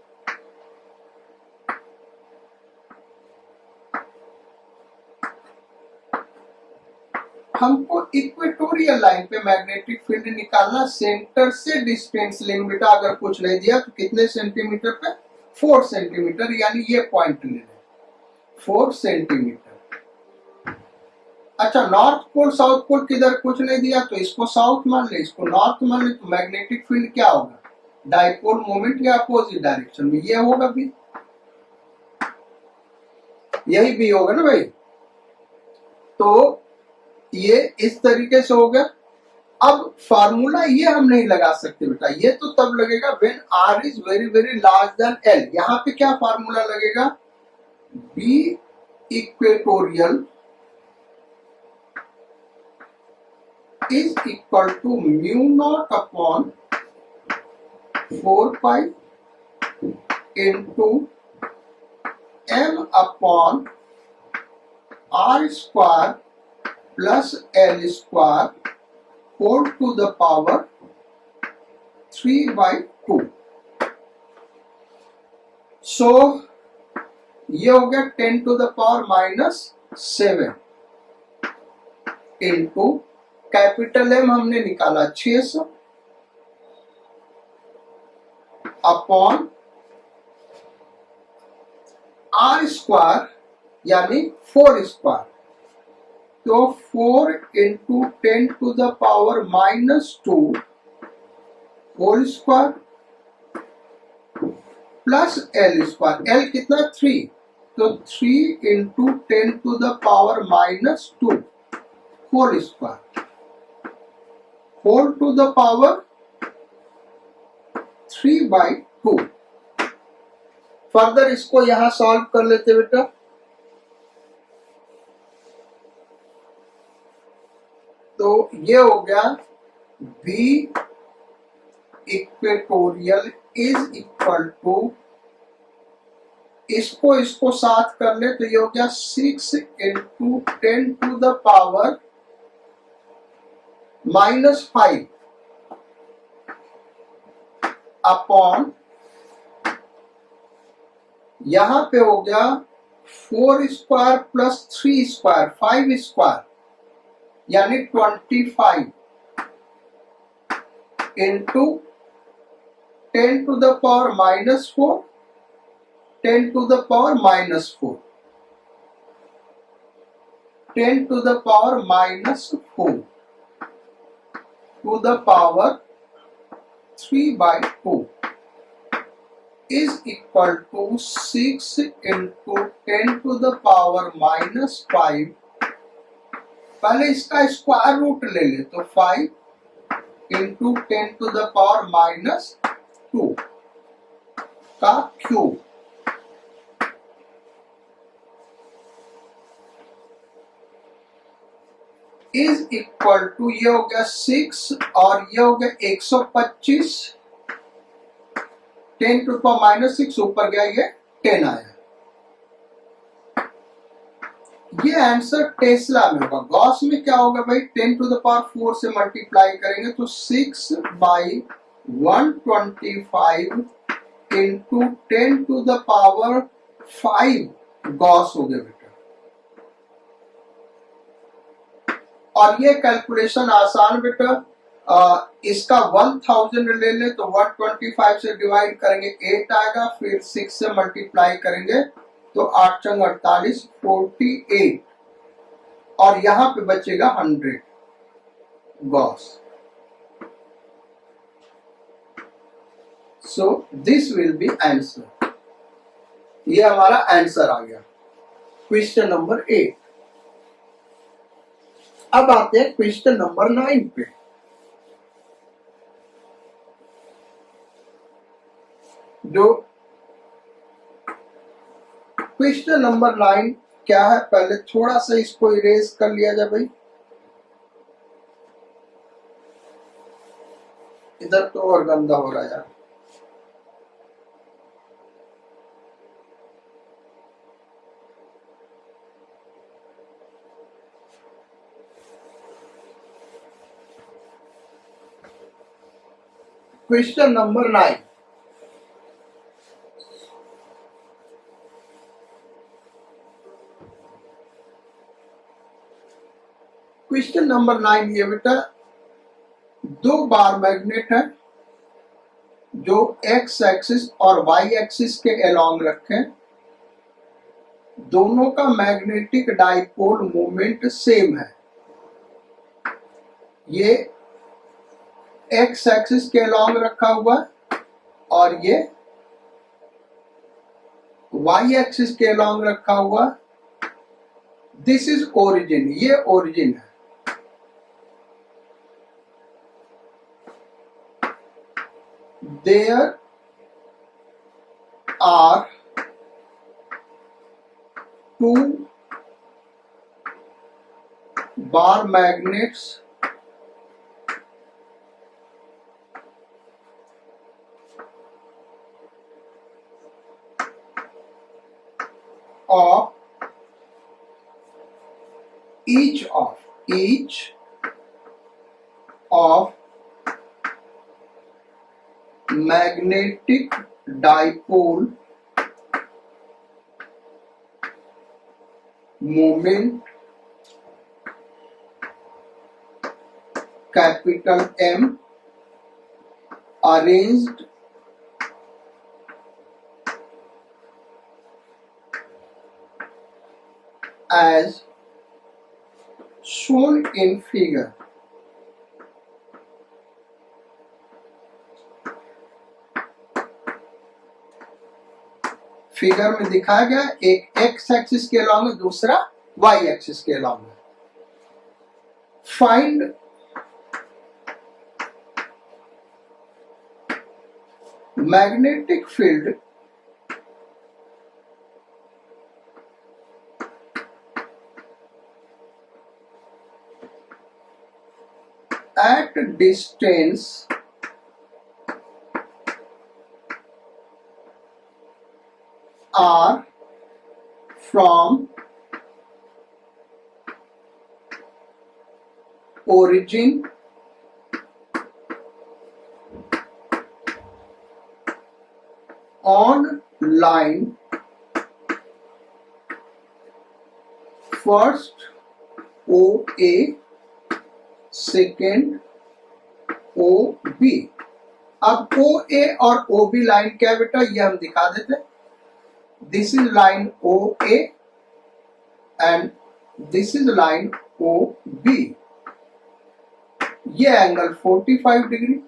हमको इक्वेटोरियल लाइन पे मैग्नेटिक फील्ड निकालना। सेंटर से डिस्टेंस लेंगे बेटा, अगर कुछ नहीं दिया तो कितने सेंटीमीटर पे? 4 सेंटीमीटर, यानी ये पॉइंट ले लें 4 सेंटीमीटर। अच्छा, नॉर्थ पोल साउथ पोल किधर कुछ नहीं दिया तो इसको साउथ मान ले, इसको नॉर्थ मान ले, तो मैग्नेटिक फील्ड क्या होगा? डाइपोल मोमेंट या अपोजिट डायरेक्शन में, ये होगा भी, यही भी होगा ना भाई। तो ये इस तरीके से हो गया। अब फार्मूला ये हम नहीं लगा सकते बेटा, ये तो तब लगेगा when r is very very large than l। यहां पे क्या फार्मूला लगेगा? B equatorial is equal to mu naught upon 4 pi into m upon r square plus l square whole to the power 3/2। So ये हो गया 10 to the power -7 into capital M हमने निकाला 600 upon r square यानी 4 square, तो 4 into 10 to the power -2 whole square plus l square. l कितना? 3, तो 3 into 10 to the power -2 whole square whole to the power 3/2। Further इसको यहां solve कर लेते बेटा। तो ये हो गया B equatorial is equal to, इसको साथ कर ले तो ये हो गया 6 into 10 to the power -5 upon, यहां पे हो गया 4 स्क्वायर प्लस 3 स्क्वायर 5 स्क्वायर यानी 25 into 10 to the power -4, 10 to the power -4, 10 to the power -4 to the power 3/2 is equal to 6 into 10 to the power -5। पहले इसका स्क्वायर रूट ले ले तो 5 इंटू 10 टू द पावर -2 का क्यूब। इज इक्वल टू, ये हो गया 6 और ये हो गया 125, 10 टू पावर माइनस 6 ऊपर गया, ये 10 आया। ये आंसर टेस्ला में होगा। गॉस में क्या होगा भाई, 10 टू द पावर 4 से मल्टीप्लाई करेंगे तो 6/125 into 10 to the power 5 gauss हो गया बेटा। और ये कैलकुलेशन आसान बेटा, इसका 1000 ले ले तो 125 से डिवाइड करेंगे 8 आएगा, फिर 6 से मल्टीप्लाई करेंगे तो 8 चंग 48, 48, और यहां पे बचेगा 100 Gauss. So this will be answer. ये हमारा आंसर आ गया क्वेश्चन नंबर 8। अब आते हैं क्वेश्चन नंबर 9 पे। जो क्वेश्चन नंबर 9 क्या है, पहले थोड़ा सा इसको इरेज कर लिया जाए भाई, इधर तो और गंदा हो रहा है यार। क्वेश्चन नंबर 9, क्वेश्चन नंबर 9 ये बेटा, दो बार मैग्नेट है जो एक्स एक्सिस और वाई एक्सिस के अलोंग रखे, दोनों का मैग्नेटिक डाइपोल मोमेंट सेम है। ये एक्स एक्सिस के अलोंग रखा हुआ है और ये वाई एक्सिस के अलोंग रखा हुआ है। दिस इज ओरिजिन, ये ओरिजिन है। There are two bar magnets of each of magnetic dipole moment capital M arranged as shown in figure। Figure में दिखाया गया, एक एक्स एक्सिस के अलोंग है, दूसरा वाई एक्सिस के अलोंग है। Find magnetic field at distance r from origin on line first OA second OB। अब OA और OB लाइन क्या है बेटा, ये हम दिखा देते हैं। This is line OA and this is line OB। ये एंगल 45 डिग्री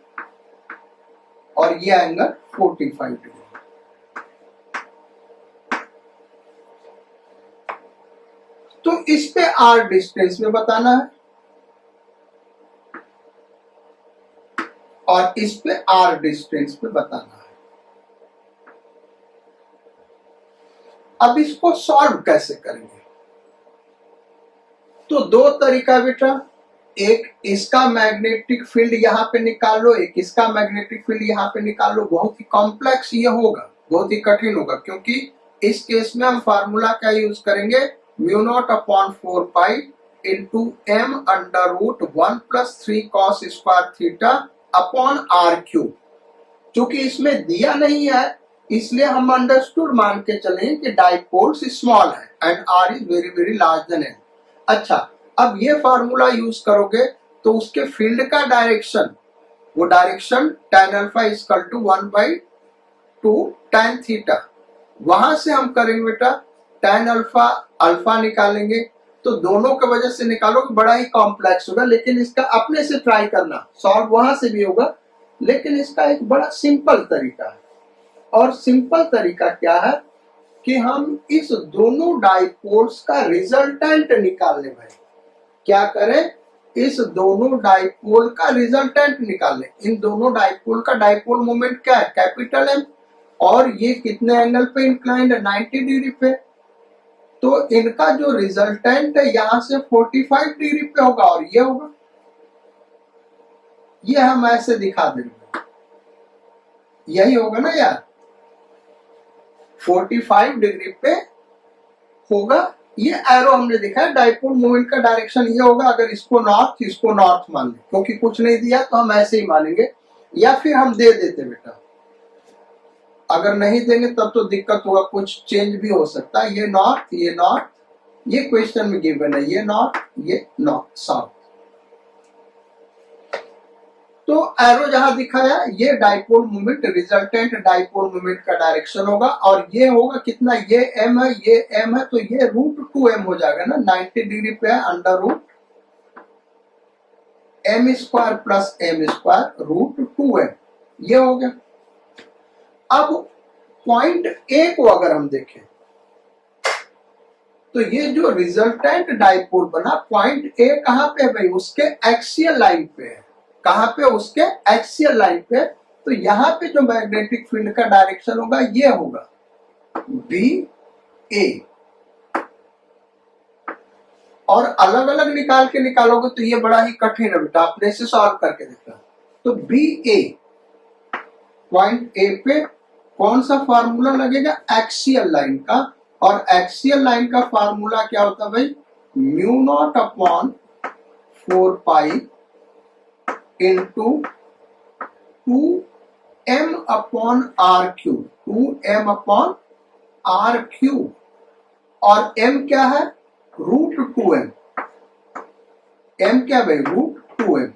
और ये एंगल 45 डिग्री। तो इस पे R डिस्टेंस में बताना है और इस पे R डिस्टेंस पे बताना है। अब इसको सॉल्व कैसे करेंगे, तो दो तरीका बेटा। एक इसका मैग्नेटिक फील्ड यहाँ पे निकाल लो, एक इसका मैग्नेटिक फील्ड यहाँ पे निकाल लो। बहुत ही कॉम्प्लेक्स ये होगा, बहुत ही कठिन होगा, क्योंकि इस केस में हम फार्मूला क्या यूज करेंगे, mu naught upon 4 pi into M under root 1+3 cos square theta upon R cube. चूंकि इसमें दिया नहीं है इसलिए हम अंडरस्टूड मान के चलें कि डाइपोल्स स्मॉल है and R is very very large than N. अच्छा, अब ये फार्मूला यूज करोगे तो उसके फील्ड का डायरेक्शन, वो direction tan alpha equal to 1/2 tan theta, वहां से हम करेंगे बेटा tan अल्फा अल्फा निकालेंगे। तो दोनों के वजह से निकालोगे बड़ा ही कॉम्प्लेक्स होगा, लेकिन इसका अपने से ट्राई करना, सॉल्व वहां से भी होगा, लेकिन इसका एक बड़ा सिंपल तरीका है। और सिंपल तरीका क्या है कि हम इस दोनों डाइपोल्स का रिजल्टेंट निकाल लें। भाई क्या करें, इस दोनों डाइपोल का रिजल्टेंट निकाल लें। इन दोनों डाइपोल का डाइपोल मोमेंट क्या है, कैपिटल एम, और ये कितने एंगल पे इंक्लाइंड है, 90 डिग्री पे। तो इनका जो रिजल्टेंट है यहां से 45 डिग्री पे होगा और ये होगा, ये हम ऐसे दिखा देंगे, यही होगा ना यार, 45 डिग्री पे होगा। ये एरो हमने देखा है, डाइपोल मोमेंट का डायरेक्शन ये होगा। अगर इसको नॉर्थ मान लें, क्योंकि कुछ नहीं दिया तो हम ऐसे ही मानेंगे, या फिर हम दे देते बेटा, अगर नहीं देंगे तब तो दिक्कत होगा, कुछ चेंज भी हो सकता है। ये नॉर्थ, ये क्वेश्चन में गिवन है, ये नॉर्थ साउथ। तो एरो जहां दिखाया ये dipole moment, resultant dipole moment का डायरेक्शन होगा, और ये होगा कितना, ये एम है, ये एम है, तो ये √2m हो जाएगा ना, 90 डिग्री पे है, under root m square plus m square √2m, ये हो गया। अब पॉइंट ए को अगर हम देखें तो ये जो रिजल्टेंट डाइपोल बना, पॉइंट ए कहां पे है भाई, उसके एक्सियल लाइन पे है। कहां पे, उसके एक्सियल लाइन पे। तो यहां पे जो मैग्नेटिक फील्ड का डायरेक्शन होगा ये होगा बी ए, और अलग अलग निकाल के निकालोगे तो ये बड़ा ही कठिन है बेटा, अपने से सॉल्व करके देखना। तो बी ए, पॉइंट ए पे कौन सा फार्मूला लगेगा, एक्सियल लाइन का, और एक्सियल लाइन का फार्मूला क्या होता है भाई, mu naught upon 4 pi into 2m upon R cube, 2m upon R cube, और m क्या है, √2m, m क्या भाई, √2m,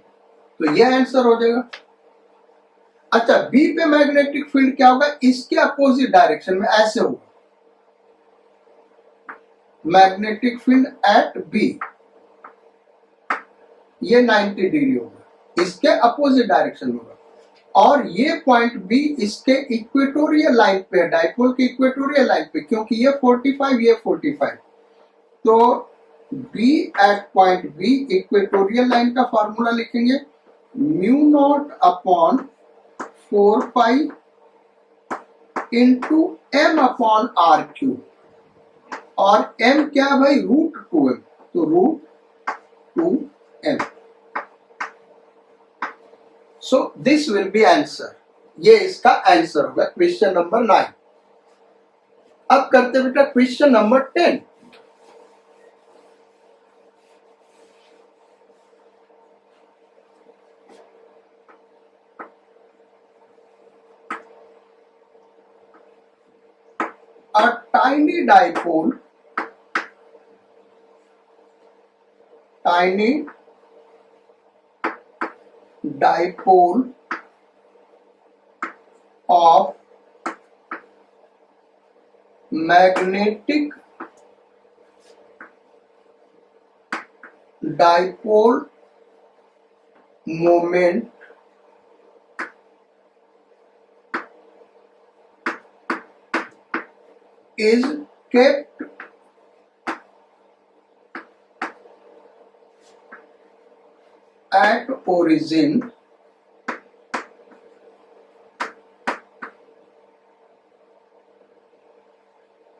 तो यह आंसर हो जाएगा। अच्छा, बी पे मैग्नेटिक फील्ड क्या होगा, इसके अपोजिट डायरेक्शन में ऐसे होगा, मैग्नेटिक फील्ड एट बी, ये 90 डिग्री होगा, इसके अपोजिट डायरेक्शन में होगा। और ये पॉइंट बी इसके इक्वेटोरियल लाइन पे है, डाइपोल की इक्वेटोरियल लाइन पे, क्योंकि ये 45, ये 45, तो B at point B, equatorial line का फॉर्मूला लिखेंगे mu naught upon 4 pi into m upon R cube, और m क्या है भाई, √2m, तो √2m। So this will be answer, ये इसका आंसर होगा क्वेश्चन नंबर 9। अब करते बेटा question number 10। A tiny dipole of magnetic dipole moment is kept at origin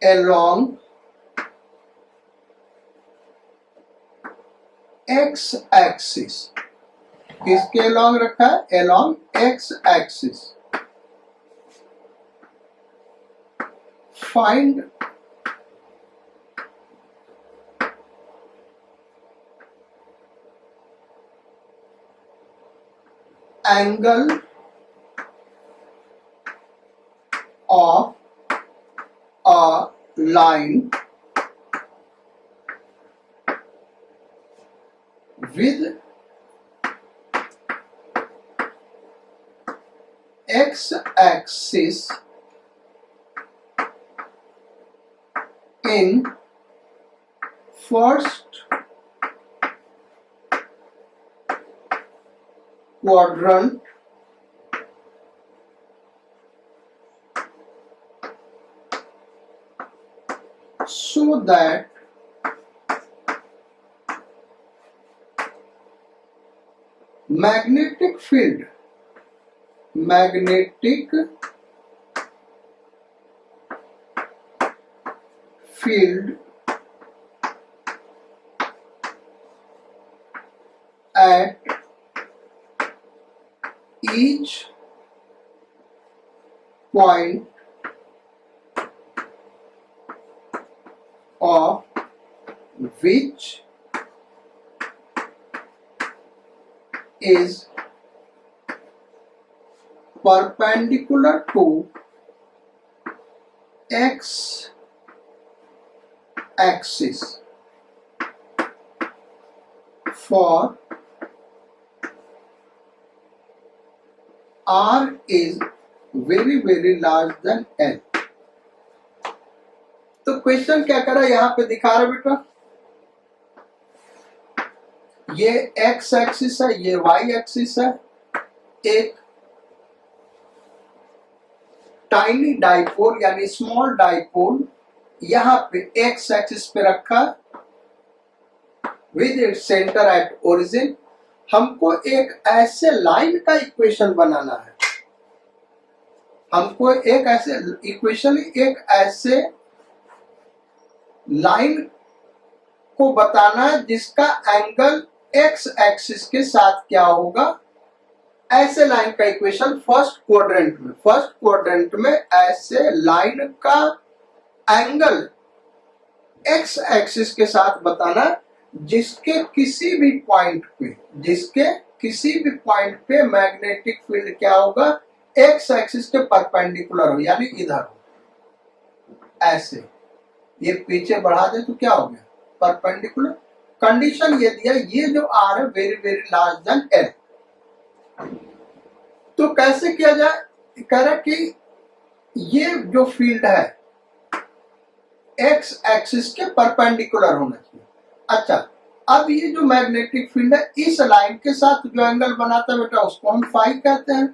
along x axis, किसके along रखा है? along x axis. Find angle of a line with x-axis in first quadrant so that magnetic field at each point of which is perpendicular to x axis for r is very large than l। तो question क्या करा यहां पे दिखा रहा बेटा, ये x axis है, ये y एक्सिस है, एक टाइनी डाइपोल यानी स्मॉल डाइपोल यहां पे x एक्सिस पे रखा with its centre at origin. हमको एक ऐसे लाइन का इक्वेशन बनाना है, हमको एक ऐसे इक्वेशन एक ऐसे लाइन को बताना है जिसका एंगल x एक्सिस के साथ क्या होगा। ऐसे लाइन का इक्वेशन फर्स्ट क्वाड्रेंट में ऐसे लाइन का एंगल x एक्सिस के साथ बताना जिसके किसी भी पॉइंट पे मैग्नेटिक फील्ड क्या होगा, x एक्सिस के परपेंडिकुलर हो, यानी इधर हो। ऐसे ये पीछे बढ़ा दे तो क्या हो गया, परपेंडिकुलर। कंडीशन ये दिया, ये जो r है वेरी लार्ज देन l। तो कैसे किया जाए, कह रहा कि ये जो फील्ड है x एक्सिस के परपेंडिकुलर होना चाहिए। अच्छा, अब ये जो मैग्नेटिक फील्ड है इस लाइन के साथ जो एंगल बनाता है बेटा उसको हम फाई कहते हैं,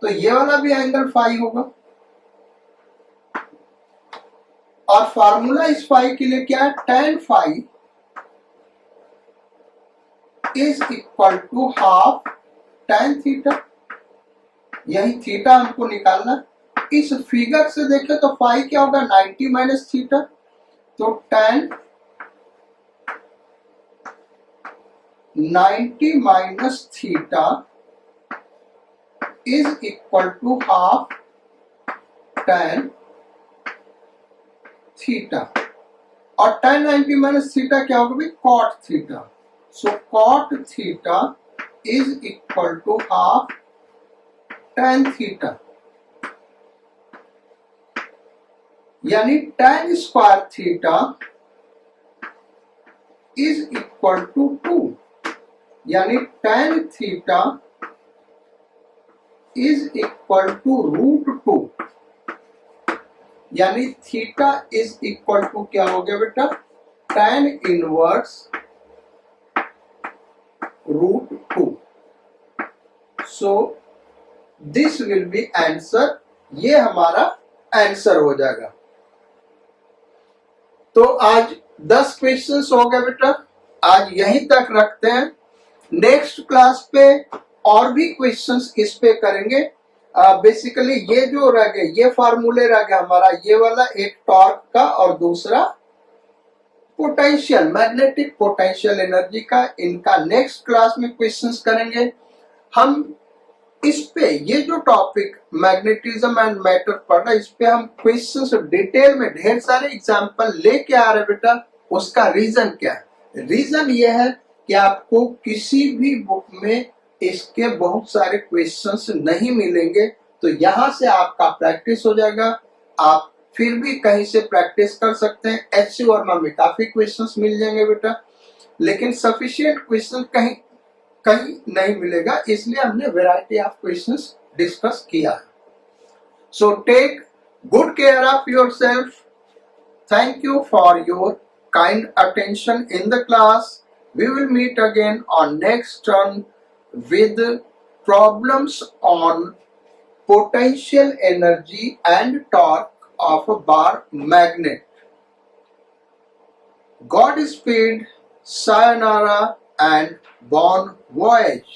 तो ये वाला भी एंगल फाई होगा। और फार्मूला इस फाई के लिए क्या है, tan phi is equal to half tan theta. यही थीटा हमको निकालना। इस फिगर से देखें तो फाई क्या होगा, 90 माइनस थीटा, तो tan 90 minus theta is equal to half tan theta. और tan 90 माइनस थीटा क्या होगा भाई, cot theta. So cot theta is equal to half tan theta, यानी tan square theta is equal to 2, यानी tan theta is equal to √2, यानी theta is equal to क्या हो गया बेटा, tan inverse √2। So this will be answer, ये हमारा answer हो जाएगा। तो आज 10 क्वेश्चंस हो गए बेटा, आज यहीं तक रखते हैं। नेक्स्ट क्लास पे और भी क्वेश्चंस इस पे करेंगे। बेसिकली ये जो रह गए, ये फार्मूले रह गया हमारा, ये वाला एक टॉर्क का और दूसरा पोटेंशियल, मैग्नेटिक पोटेंशियल एनर्जी का इनका नेक्स्ट क्लास में क्वेश्चंस करेंगे हम। इस पे ये जो टॉपिक मैग्नेटिज्म एंड मैटर पढ़ रहा है, इस पे हम क्वेश्चंस डिटेल में ढेर सारे एग्जांपल लेके आ रहे बेटा। उसका रीजन क्या है? रीजन ये है कि आपको किसी भी बुक में इसके बहुत सारे क्वेश्चंस नहीं मिलेंगे, तो यहां से आपका प्रैक्टिस हो जाएगा। आप फिर भी कहीं से प्रैक्टिस कर सकते हैं। एच वर्मा में काफी क्वेश्चंस मिल जाएंगे बेटा, लेकिन सफिशिएंट क्वेश्चन कहीं कहीं नहीं मिलेगा, इसलिए हमने वैरायटी ऑफ क्वेश्चंस डिस्कस किया है। So take good care of yourself. Thank you for your kind attention in the class. We will meet again on next turn with problems on potential energy and torque of a bar magnet. Godspeed, sayonara and bon voyage.